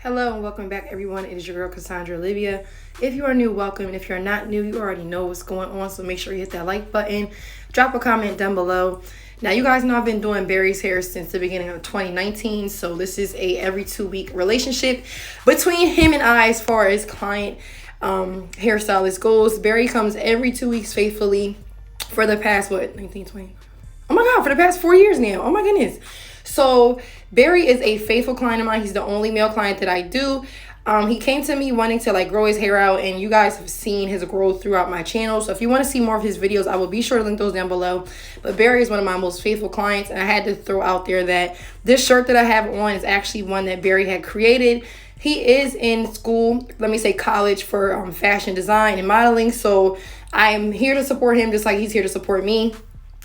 Hello and welcome back, everyone. It is your girl Cassandra Olivia. If you are new, welcome, and if you're not new, you already know what's going on, so make sure you hit that like button, drop a comment down below. Now, you guys know I've been doing Bari's hair since the beginning of 2019, so this is a every 2 week relationship between him and I as far as client hairstylist goes. Bari comes every 2 weeks faithfully for the past 19, 20. Oh my God, for the past 4 years now. Oh my goodness. So Bari is a faithful client of mine. He's the only male client that I do. He came to me wanting to grow his hair out, and you guys have seen his growth throughout my channel. So if you want to see more of his videos, I will be sure to link those down below. But Bari is one of my most faithful clients, and I had to throw out there that this shirt that I have on is actually one that Bari had created. He is in school, let me say college, for fashion design and modeling. So I'm here to support him just like he's here to support me.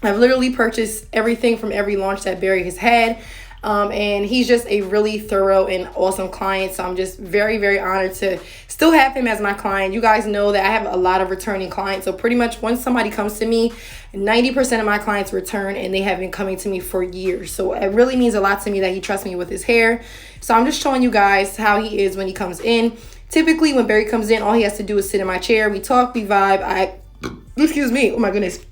I've literally purchased everything from every launch that Bari has had. And he's just a really thorough and awesome client. So I'm just very, very honored to still have him as my client. You guys know that I have a lot of returning clients. So pretty much once somebody comes to me, 90% of my clients return, and they have been coming to me for years. So it really means a lot to me that he trusts me with his hair. So I'm just showing you guys how he is when he comes in. Typically when Bari comes in, all he has to do is sit in my chair. We talk, we vibe. Excuse me. Oh my goodness.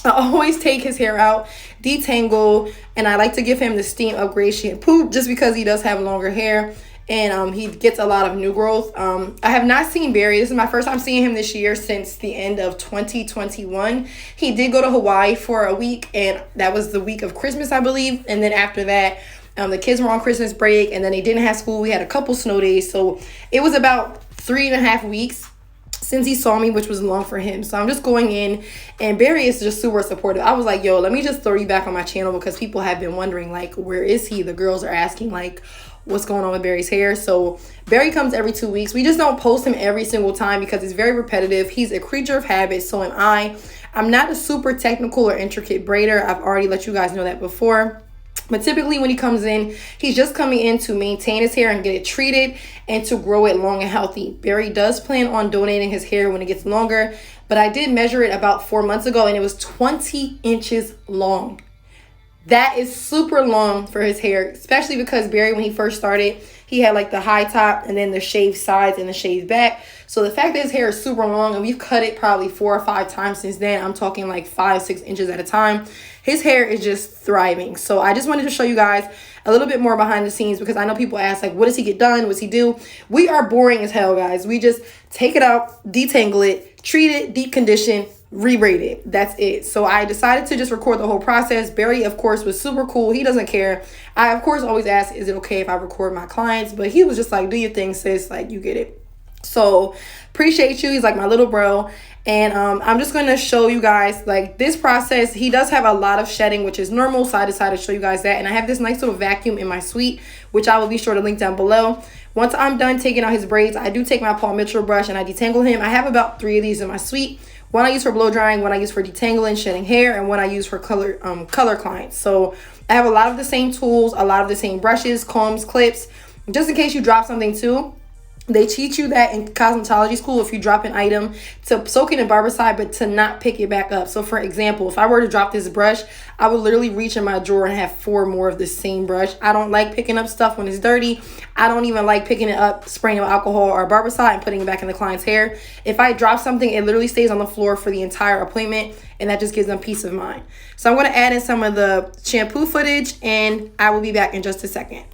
I always take his hair out, detangle, and I like to give him the steam upgrade shampoo just because he does have longer hair and he gets a lot of new growth. I have not seen Bari. This is my first time seeing him this year since the end of 2021. He did go to Hawaii for a week, and that was the week of Christmas, I believe. And then after that, the kids were on Christmas break, and then they didn't have school. We had a couple snow days. So it was about 3.5 weeks since he saw me, which was long for him. So I'm just going in, and Bari is just super supportive. I was like, yo, let me just throw you back on my channel because people have been wondering, where is he? The girls are asking, what's going on with Bari's hair? So Bari comes every 2 weeks. We just don't post him every single time because it's very repetitive. He's a creature of habit, so am I. I'm not a super technical or intricate braider. I've already let you guys know that before. But typically when he comes in, he's just coming in to maintain his hair and get it treated and to grow it long and healthy. Bari does plan on donating his hair when it gets longer, but I did measure it about 4 months ago and it was 20 inches long. That is super long for his hair, especially because Bari, when he first started, he had the high top and then the shaved sides and the shaved back. So the fact that his hair is super long, and we've cut it probably 4 or 5 times since then, I'm talking 5-6 inches at a time, his hair is just thriving. So I just wanted to show you guys a little bit more behind the scenes because I know people ask, what does he get done? What does he do? We are boring as hell, guys. We just take it out, detangle it, treat it, deep condition, rebraid it. That's it. So I decided to just record the whole process. Bari, of course, was super cool. He doesn't care. I, of course, always ask, is it okay if I record my clients? But he was just do your thing, sis. You get it. So appreciate you. He's my little bro. And I'm just going to show you guys this process. He does have a lot of shedding, which is normal. So I decided to show you guys that. And I have this nice little vacuum in my suite, which I will be sure to link down below. Once I'm done taking out his braids, I do take my Paul Mitchell brush and I detangle him. I have about 3 of these in my suite. One I use for blow drying, one I use for detangling, shedding hair, and one I use for color clients. So I have a lot of the same tools, a lot of the same brushes, combs, clips, just in case you drop something too. They teach you that in cosmetology school, if you drop an item, to soak it in barbicide, but to not pick it back up. So for example, if I were to drop this brush, I would literally reach in my drawer and have 4 more of the same brush. I don't like picking up stuff when it's dirty. I don't even like picking it up, spraying it with alcohol or barbicide and putting it back in the client's hair. If I drop something, it literally stays on the floor for the entire appointment, and that just gives them peace of mind. So I'm going to add in some of the shampoo footage, and I will be back in just a second.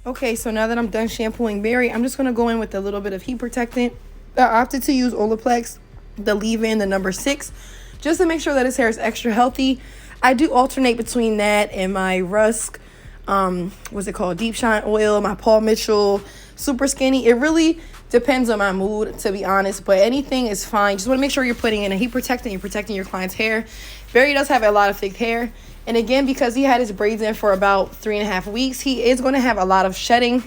Okay, so now that I'm done shampooing Bari, I'm just going to go in with a little bit of heat protectant. I opted to use Olaplex, the leave-in, the number 6, just to make sure that his hair is extra healthy. I do alternate between that and my Rusk, what's it called, Deep Shine Oil, my Paul Mitchell Super Skinny. It really depends on my mood, to be honest, but anything is fine. Just want to make sure you're putting in a heat protectant, you're protecting your client's hair. Bari does have a lot of thick hair. And again, because he had his braids in for about 3.5 weeks, he is going to have a lot of shedding.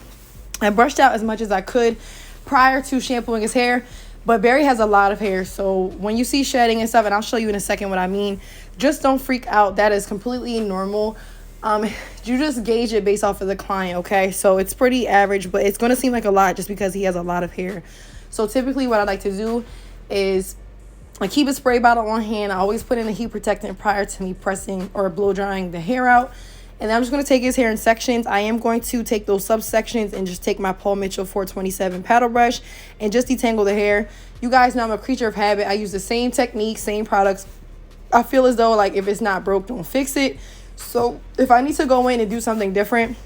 I brushed out as much as I could prior to shampooing his hair, but Bari has a lot of hair. So when you see shedding and stuff, and I'll show you in a second what I mean, just don't freak out. That is completely normal. You just gauge it based off of the client, okay? So it's pretty average, but it's going to seem like a lot just because he has a lot of hair. So typically what I like to do is I keep a spray bottle on hand. I always put in a heat protectant prior to me pressing or blow drying the hair out. And then I'm just going to take his hair in sections. I am going to take those subsections and just take my Paul Mitchell 427 paddle brush and just detangle the hair. You guys know I'm a creature of habit. I use the same technique, same products. I feel as though, like, if it's not broke, don't fix it. So if I need to go in and do something different,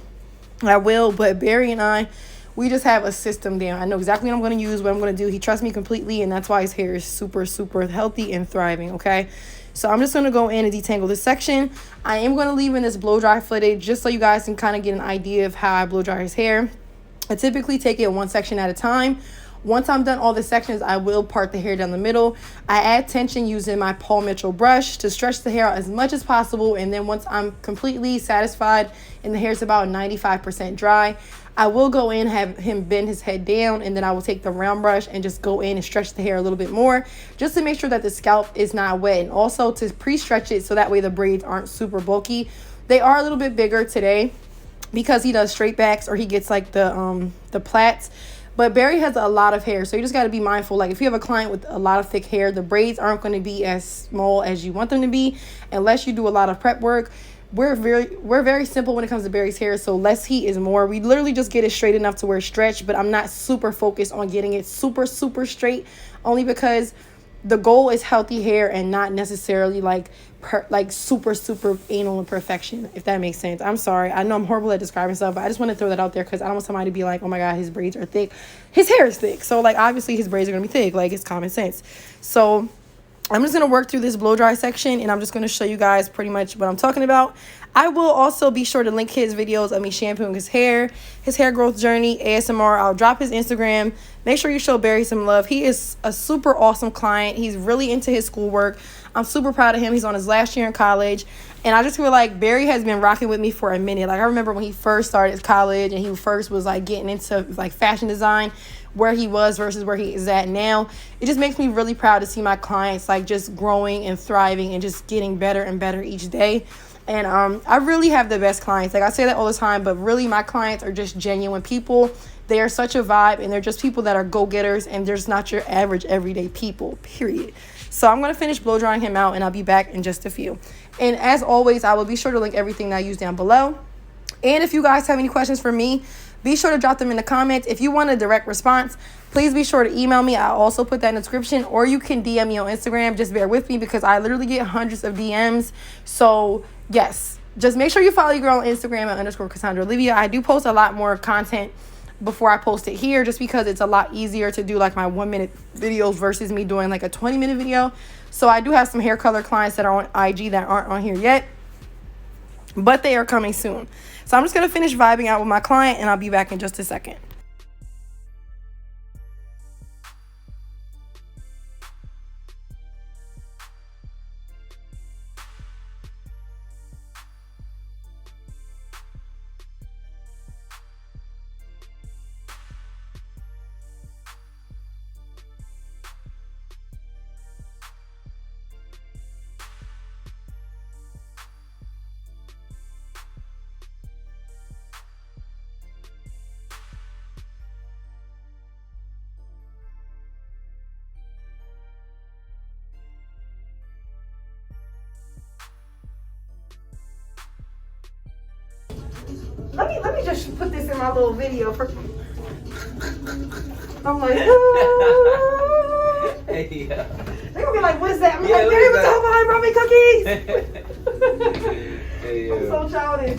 I will. But Bari and we just have a system down. I know exactly what I'm going to use, what I'm going to do. He trusts me completely, and that's why his hair is super, super healthy and thriving, okay? So I'm just going to go in and detangle this section. I am going to leave in this blow dry footage just so you guys can kind of get an idea of how I blow dry his hair. I typically take it one section at a time. Once I'm done all the sections, I will part the hair down the middle. I add tension using my Paul Mitchell brush to stretch the hair out as much as possible. And then once I'm completely satisfied and the hair is about 95% dry, I will go in, have him bend his head down, and then I will take the round brush and just go in and stretch the hair a little bit more just to make sure that the scalp is not wet, and also to pre-stretch it so that way the braids aren't super bulky. They are a little bit bigger today because he does straight backs or he gets like the plaits. But Bari has a lot of hair, so you just got to be mindful. Like if you have a client with a lot of thick hair, the braids aren't going to be as small as you want them to be unless you do a lot of prep work. We're very simple when it comes to Bari's hair, so less heat is more. We literally just get it straight enough to where it's stretched, but I'm not super focused on getting it super, super straight, only because the goal is healthy hair and not necessarily like super, super anal imperfection, if that makes sense. I'm sorry. I know I'm horrible at describing stuff, but I just want to throw that out there because I don't want somebody to be like, oh my God, his braids are thick. His hair is thick. So like obviously his braids are going to be thick. Like it's common sense. So I'm just going to work through this blow dry section and I'm just going to show you guys pretty much what I'm talking about. I will also be sure to link his videos of me shampooing his hair growth journey, ASMR. I'll drop his Instagram. Make sure you show Bari some love. He is a super awesome client. He's really into his schoolwork. I'm super proud of him. He's on his last year in college. And I just feel like Bari has been rocking with me for a minute. Like I remember when he first started college and he first was like getting into like fashion design, where he was versus where he is at now. It just makes me really proud to see my clients like just growing and thriving and just getting better and better each day. And I really have the best clients. Like I say that all the time, but really my clients are just genuine people. They are such a vibe, and they're just people that are go-getters, and they're just not your average everyday people, period. So I'm going to finish blow drying him out, and I'll be back in just a few. And as always, I will be sure to link everything that I use down below. And if you guys have any questions for me, be sure to drop them in the comments. If you want a direct response, please be sure to email me. I'll also put that in the description, or you can DM me on Instagram. Just bear with me because I literally get hundreds of DMs. So yes, just make sure you follow your girl on Instagram at _Cassandra I do post a lot more content before I post it here just because it's a lot easier to do like my 1-minute videos versus me doing like a 20-minute video. So I do have some hair color clients that are on IG that aren't on here yet, but they are coming soon. So I'm just going to finish vibing out with my client and I'll be back in just a second. Let me just put this in my little video for. I'm like, Hey, they're gonna be like, what is that? I'm like, Bari was talking about cookies. Hey, I'm so childish.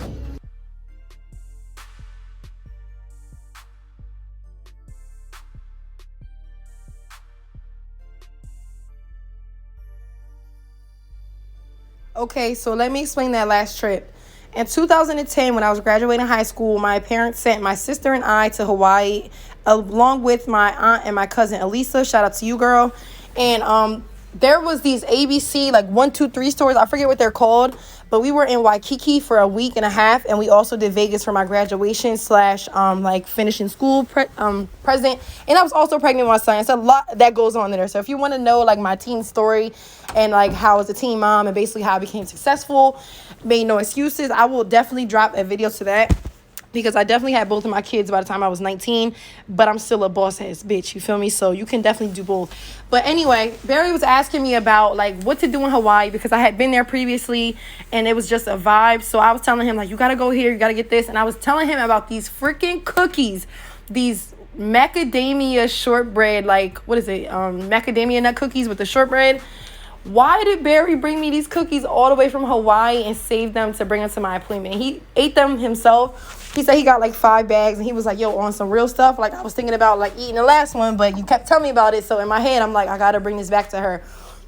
Okay, so let me explain that last trip. In 2010, when I was graduating high school, my parents sent my sister and I to Hawaii, along with my aunt and my cousin Elisa. Shout out to you, girl. And there was these ABC, like 1, 2, 3 stores. I forget what they're called. But we were in Waikiki for a week and a half, and we also did Vegas for my graduation / like finishing school present. And I was also pregnant with my son. It's a lot that goes on there. So if you want to know like my teen story and like how I was a teen mom and basically how I became successful, made no excuses, I will definitely drop a video to that. Because I definitely had both of my kids by the time I was 19, but I'm still a boss ass bitch, you feel me? So you can definitely do both. But anyway, Barry was asking me about like what to do in Hawaii because I had been there previously and it was just a vibe. So I was telling him like, you gotta go here, you gotta get this. And I was telling him about these freaking cookies, these macadamia shortbread, like what is it? Macadamia nut cookies with the shortbread. Why did Barry bring me these cookies all the way from Hawaii and save them to bring them to my appointment? He ate them himself. He said he got like 5 bags and he was like, yo, on some real stuff. Like I was thinking about like eating the last one, but you kept telling me about it. So in my head, I'm like, I got to bring this back to her.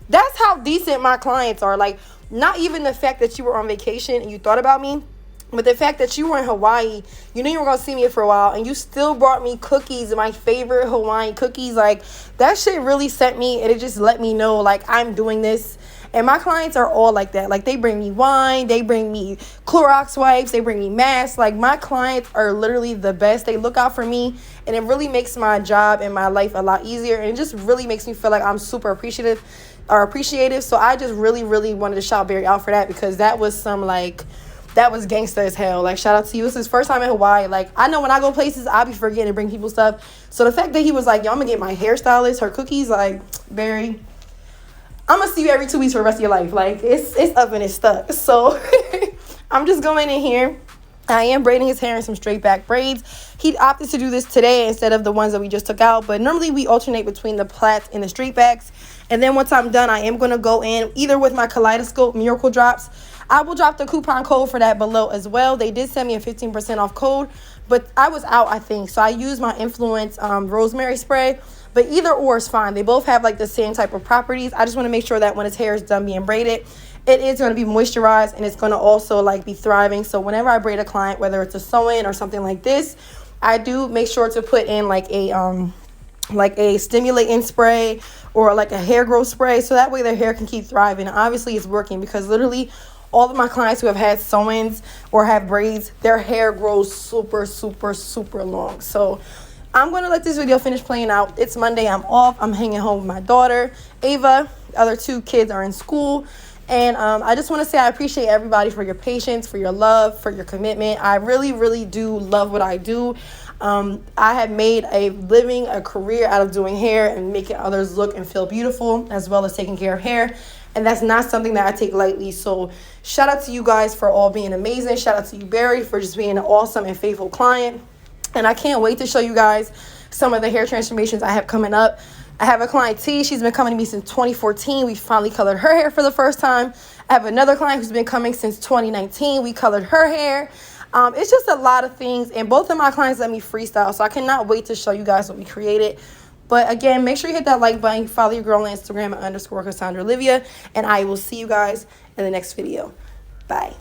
That's how decent my clients are. Like not even the fact that you were on vacation and you thought about me, but the fact that you were in Hawaii, you knew you were going to see me for a while, and you still brought me cookies, my favorite Hawaiian cookies. Like, that shit really sent me, and it just let me know, like, I'm doing this. And my clients are all like that. Like, they bring me wine, they bring me Clorox wipes, they bring me masks. Like, my clients are literally the best. They look out for me, and it really makes my job and my life a lot easier. And it just really makes me feel like I'm super appreciative. So I just really, really wanted to shout Barry out for that, because that was some, like... that was gangsta as hell. Like, shout out to you. This is his first time in Hawaii. Like, I know when I go places, I'll be forgetting to bring people stuff. So the fact that he was like, yo, I'm going to get my hairstylist her cookies. Like, Barry, I'm going to see you every 2 weeks for the rest of your life. Like, it's up and it's stuck. So I'm just going in here. I am braiding his hair in some straight back braids. He opted to do this today instead of the ones that we just took out. But normally we alternate between the plaits and the straight backs. And then once I'm done, I am going to go in either with my Kaleidoscope Miracle Drops. I will drop the coupon code for that below as well. They did send me a 15% off code, but I was out, I think. So I used my Influence rosemary spray, but either or is fine. They both have like the same type of properties. I just want to make sure that when his hair is done being braided, it is going to be moisturized and it's going to also like be thriving. So whenever I braid a client, whether it's a sew-in or something like this, I do make sure to put in like a stimulating spray or like a hair growth spray. So that way their hair can keep thriving. And obviously it's working, because literally all of my clients who have had sew-ins or have braids, their hair grows super, super, super long. So I'm going to let this video finish playing out. It's Monday. I'm off. I'm hanging home with my daughter, Ava. The other 2 kids are in school. And I just want to say I appreciate everybody for your patience, for your love, for your commitment. I really, really do love what I do. I have made a living, a career out of doing hair and making others look and feel beautiful, as well as taking care of hair. And that's not something that I take lightly. So shout out to you guys for all being amazing. Shout out to you, Barry, for just being an awesome and faithful client. And I can't wait to show you guys some of the hair transformations I have coming up. I have a client, T. She's been coming to me since 2014. We finally colored her hair for the first time. I have another client who's been coming since 2019. We colored her hair. It's just a lot of things. And both of my clients let me freestyle. So I cannot wait to show you guys what we created. But again, make sure you hit that like button. Follow your girl on Instagram at _Cassandra Olivia. And I will see you guys in the next video. Bye.